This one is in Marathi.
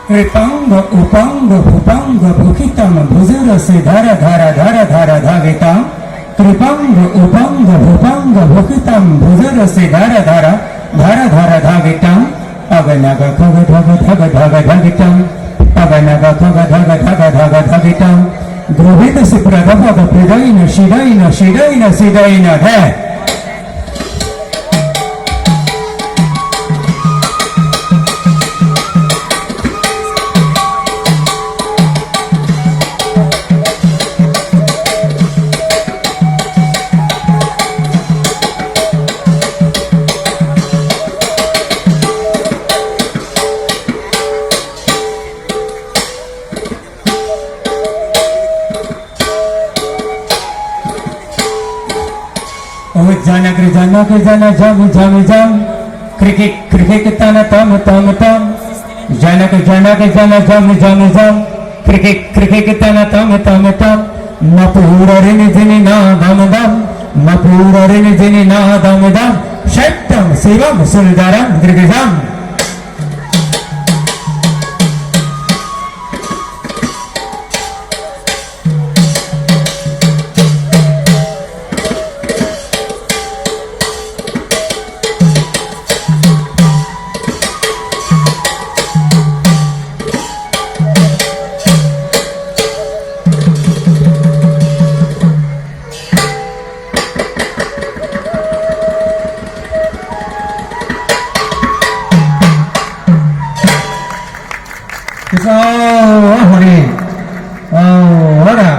कृपांग उपांग भूपांग भूखितम भुजर से धारा धारा धारा धारा धाविता कृपांग उपांग भूपांग भूखितम भुजर से धारा धारा धारा धारा धाविता अगनग खग धग धग धग धगितम अगनग खग धग धग धग धगितम द्रवित से प्रधभग प्रदयन शिदयन शिदयन शिदयन है। जानक जानक जन जम जम जम क्रिकेट क्रिकेट तन तम तम तम जनक जनक जन जम जम जम क्रिकेट क्रिकेट तन तम तम तम मपूर रिन जिनि ना दम दम मपूर रिन जिनि ना दम दम शक्तम शिवम सुंदरम दीर्घम।